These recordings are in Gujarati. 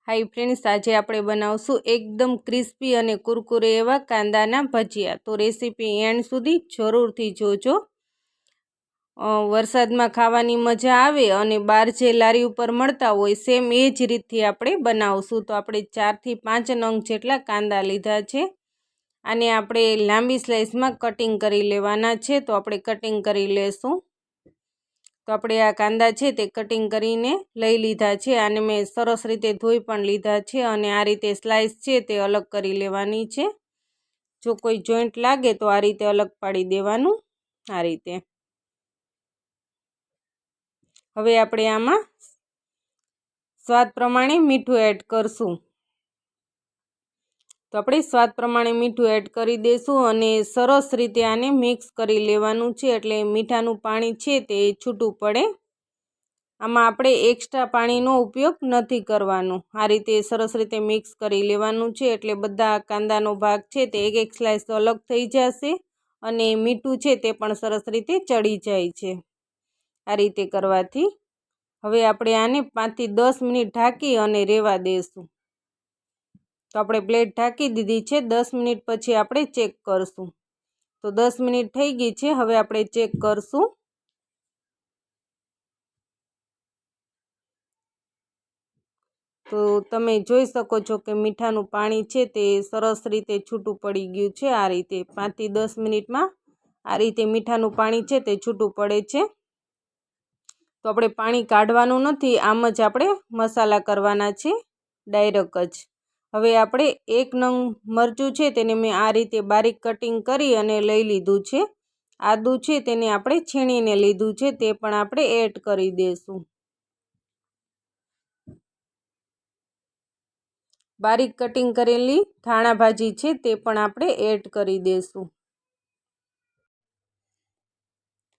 हाय फ्रेंड्स, आज આપણે બનાવશું એકદમ ક્રિસ્પી અને કુરકુરે એવા કાંદાના ભજીયા। તો રેસીપી એન્ડ સુધી જરૂરથી જોજો। વરસાદમાં ખાવાની મજા આવે અને બહાર જે લારી ઉપર મળતા હોય સેમ એ જ રીતથી આપણે બનાવશું। તો આપણે 4 થી 5 નંગ જેટલા કાંદા લીધા છે। આને આપણે લાંબી સ્લાઇસમાં કટિંગ કરી લેવાના છે। તો આપણે કટિંગ કરી લેશું। તો આપણે આ કાંદા છે તે કટિંગ કરીને લઈ લીધા છે। આને મેં સરસ રીતે ધોઈ પણ લીધા છે અને આ રીતે સ્લાઇસ છે તે અલગ કરી લેવાની છે। જો કોઈ જોઈન્ટ લાગે તો આ રીતે અલગ પાડી દેવાનું। આ રીતે હવે આપણે આમાં સ્વાદ પ્રમાણે મીઠું એડ કરશું। તો આપણે સ્વાદ પ્રમાણે મીઠું એડ કરી દઈશું અને સરસ રીતે આને મિક્સ કરી લેવાનું છે, એટલે મીઠાનું પાણી છે તે છૂટું પડે। આમાં આપણે એક્સ્ટ્રા પાણીનો ઉપયોગ નથી કરવાનો। આ રીતે સરસ રીતે મિક્સ કરી લેવાનું છે, એટલે બધા કાંદાનો ભાગ છે તે એક સ્લાઇસ અલગ થઈ જશે અને મીઠું છે તે પણ સરસ રીતે ચડી જાય છે આ રીતે કરવાથી। હવે આપણે આને 5 થી 10 મિનિટ ઢાંકી અને રહેવા દઈશું। તો આપણે પ્લેટ ઢાંકી દીધી છે। 10 મિનિટ પછી આપણે ચેક કરશું। તો 10 મિનિટ થઈ ગઈ છે। હવે આપણે ચેક કરશું। તો તમે જોઈ શકો છો કે મીઠાનું પાણી છે તે સરસ રીતે છૂટું પડી ગયું છે। આ રીતે 5 થી 10 મિનિટમાં આ રીતે મીઠાનું પાણી છે તે છૂટું પડે છે। તો આપણે પાણી કાઢવાનું નથી, આમ જ આપણે મસાલા કરવાના છે ડાયરેક્ટ જ। હવે આપણે 1 નંગ મરચું છે તેને મેં આ રીતે બારીક કટિંગ કરી અને લઈ લીધું છે। આદું છે તેને આપણે છીણીને લીધું છે, તે પણ આપણે એડ કરી દઈશું। બારીક કટિંગ કરેલી ધાણા ભાજી છે તે પણ આપણે એડ કરી દઈશું।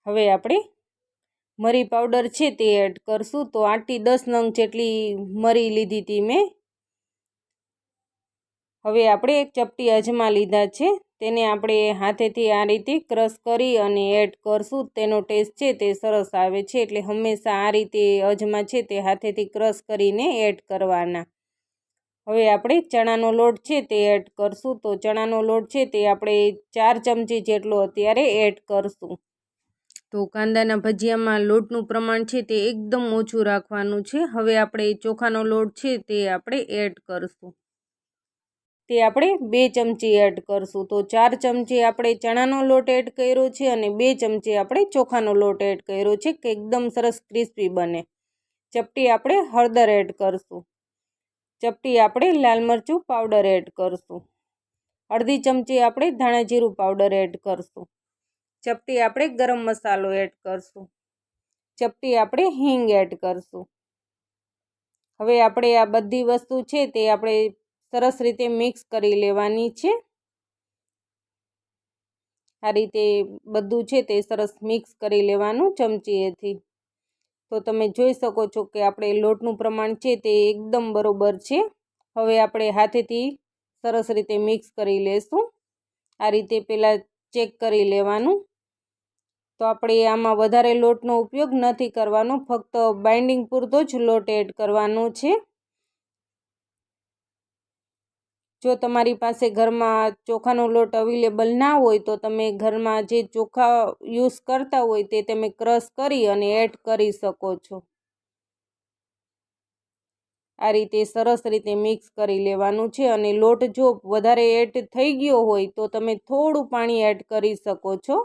હવે આપણે મરી પાવડર છે તે એડ કરશું। તો 8 થી 10 નંગ જેટલી મરી લીધી હતી મેં। હવે આપણે એક ચપટી અજમા લીધા છે, તેને આપણે હાથેથી આ રીતે ક્રશ કરી અને એડ કરશું। તેનો ટેસ્ટ છે તે સરસ આવે છે, એટલે હંમેશા આ રીતે અજમા છે તે હાથેથી ક્રશ કરીને એડ કરવાના। હવે આપણે ચણાનો લોટ છે તે એડ કરશું। તો ચણાનો લોટ છે તે આપણે 4 ચમચી જેટલો અત્યારે એડ કરશું। તો કાંદાના ભજીયામાં લોટનું પ્રમાણ છે તે એકદમ ઓછું રાખવાનું છે। હવે આપણે ચોખાનો લોટ છે તે આપણે એડ કરશું। તે આપણે 2 ચમચી એડ કરશું। તો 4 ચમચી આપણે ચણાનો લોટ એડ કર્યો છે અને 2 ચમચી આપણે ચોખાનો લોટ એડ કર્યો છે કે એકદમ સરસ ક્રિસ્પી બને। ચપટી આપણે હળદર એડ કરશું। ચપટી આપણે લાલ મરચું પાવડર એડ કરશું। અડધી ચમચી આપણે ધાણા જીરું પાવડર એડ કરશું। ચપટી આપણે ગરમ મસાલો એડ કરશું। ચપટી આપણે હિંગ એડ કરશું। હવે આપણે આ બધી વસ્તુ છે તે આપણે સરસ રીતે મિક્સ કરી લેવાની છે। આ રીતે બધું છે તે સરસ મિક્સ કરી લેવાનું ચમચીએથી। તો તમે જોઈ શકો છો કે આપણે લોટનું પ્રમાણ છે તે એકદમ બરોબર છે। હવે આપણે હાથેથી સરસ રીતે મિક્સ કરી લેશું। આ રીતે પહેલાં ચેક કરી લેવાનું। તો આપણે આમાં વધારે લોટનો ઉપયોગ નથી કરવાનો, ફક્ત બાઇન્ડિંગ પૂરતો જ લોટ એડ કરવાનો છે। જો તમારી પાસે ઘરમાં ચોખાનો લોટ અવેલેબલ ના હોય તો તમે ઘરમાં જે ચોખા યુઝ કરતા હોય તે તમે ક્રશ કરી અને એડ કરી શકો છો। આ રીતે સરસ રીતે મિક્સ કરી લેવાનું છે અને લોટ જો વધારે એડ થઈ ગયો હોય તો તમે થોડું પાણી એડ કરી શકો છો।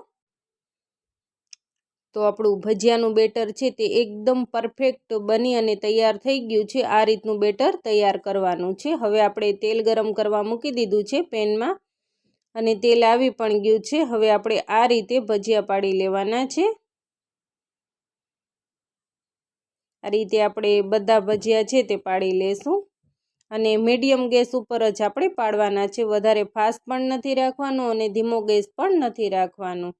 તો આપણું ભજીયાનું બેટર છે તે એકદમ પરફેક્ટ બની અને તૈયાર થઈ ગયું છે। આ રીતનું બેટર તૈયાર કરવાનું છે। હવે આપણે તેલ ગરમ કરવા મૂકી દીધું છે પેનમાં અને તેલ આવી પણ ગયું છે। હવે આપણે આ રીતે ભજીયા પાડી લેવાના છે। આ રીતે આપણે બધા ભજીયા છે તે પાડી લેશું અને મીડિયમ ગેસ ઉપર જ આપણે પાડવાના છે। વધારે ફાસ્ટ પણ નથી રાખવાનો અને ધીમો ગેસ પણ નથી રાખવાનો।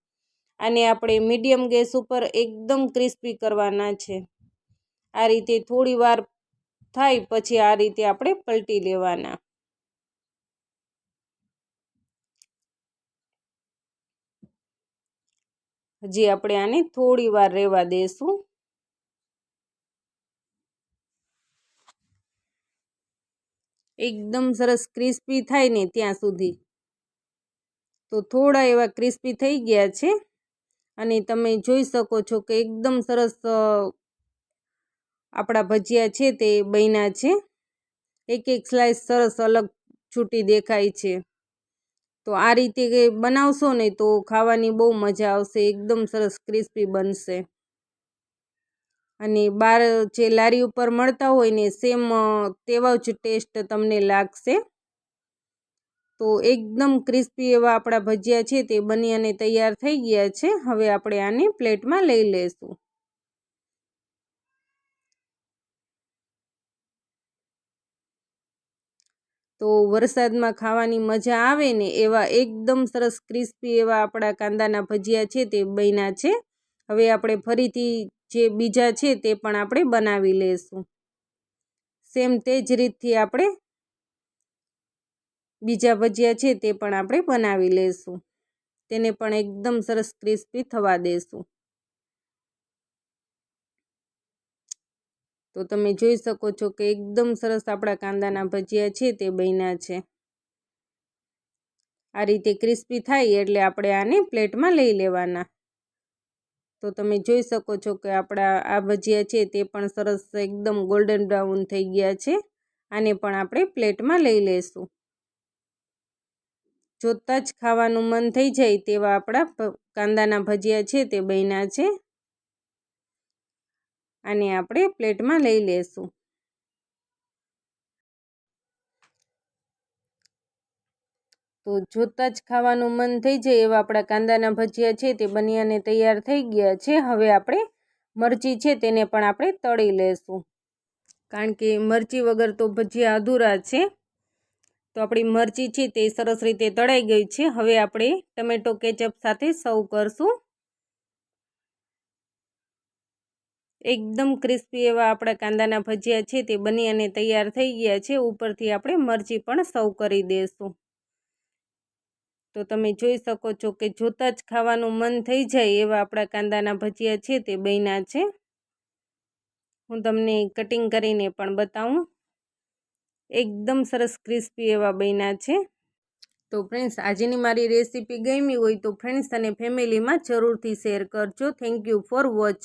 આને આપણે મીડિયમ ગેસ ઉપર એકદમ ક્રિસ્પી કરવાના છે। આ રીતે થોડી વાર થાય પછી આ રીતે આપણે પલટી લેવાના। હજી આપણે આને થોડી વાર રહેવા દઈશું। એકદમ સરસ ક્રિસ્પી થાય ને ત્યાં સુધી. તો થોડા એવા ક્રિસ્પી થઈ ગયા છે અને તમે જોઈ શકો છો કે એકદમ સરસ આપણા ભજીયા છે તે બન્યા છે. એક એક સ્લાઇસ સરસ અલગ છૂટી દેખાય છે. તો આ રીતે બનાવશો ને તો ખાવાની બહુ મજા આવશે, એકદમ સરસ ક્રિસ્પી બનશે. અને બહાર જે લારી ઉપર મળતા હોય ને સેમ તેવા જ ટેસ્ટ તમને લાગશે. તો એકદમ ક્રિસ્પી એવા આપણા ભજીયા છે તે બની અને તૈયાર થઈ ગયા છે. હવે આપણે આને પ્લેટમાં લઈ લેશું. તો વરસાદમાં ખાવાની મજા આવે ને એવા એકદમ સરસ ક્રિસ્પી એવા આપણા કાંદાના ભજીયા છે તે બન્યા છે. હવે આપણે ફરીથી જે બીજા છે તે પણ આપણે બનાવી લઈશું. સેમ તે જ રીતથી આપણે બીજા ભજીયા છે તે પણ આપણે બનાવી લઈશું. તેને પણ એકદમ સરસ ક્રિસ્પી થવા દેશું. તો તમે જોઈ શકો છો કે એકદમ સરસ આપણા કાંદાના ભજીયા છે તે બન્યા છે. આ રીતે ક્રિસ્પી થાય એટલે આપણે આને પ્લેટમાં લઈ લેવાના. તો તમે જોઈ શકો છો કે આપણા આ ભજીયા છે તે પણ સરસ એકદમ ગોલ્ડન બ્રાઉન થઈ ગયા છે. આને પણ આપણે પ્લેટમાં લઈ લઈશું. જોતાં જ ખાવાનું મન થઈ જાય તેવા આપણા કાંદાના ભજીયા છે તે બન્યા છે. આને આપણે પ્લેટમાં લઈ લઈશું. તો જોતાં જ ખાવાનું મન થઈ જાય એવા આપણા કાંદાના ભજીયા છે તે બની અને તૈયાર થઈ ગયા છે. હવે આપણે મરચી છે તેને પણ આપણે તળી લઈશું, કારણ કે મરચી વગર તો ભજીયા અધૂરા છે. તો આપણી મરચી છે તે સરસ રીતે તળાઈ ગઈ છે. હવે આપણે ટમેટો કેચઅપ સાથે સર્વ કરશું. એકદમ ક્રિસ્પી એવા આપણા કાંદાના ભજીયા છે તે બની અને તૈયાર થઈ ગયા છે. ઉપરથી આપણે મરચી પણ સર્વ કરી દઈશું. તો તમે જોઈ શકો છો કે જોતાં જ ખાવાનું મન થઈ જાય એવા આપણા કાંદાના ભજીયા છે તે બન્યા છે. હું તમને કટિંગ કરીને પણ બતાવું. એકદમ સરસ ક્રિસ્પી એવા બન્યા છે. તો ફ્રેન્ડ્સ, આજની મારી રેસીપી ગમી હોય તો ફ્રેન્ડ્સ અને ફેમિલીમાં જરૂરથી શેર કરજો. Thank you for watch.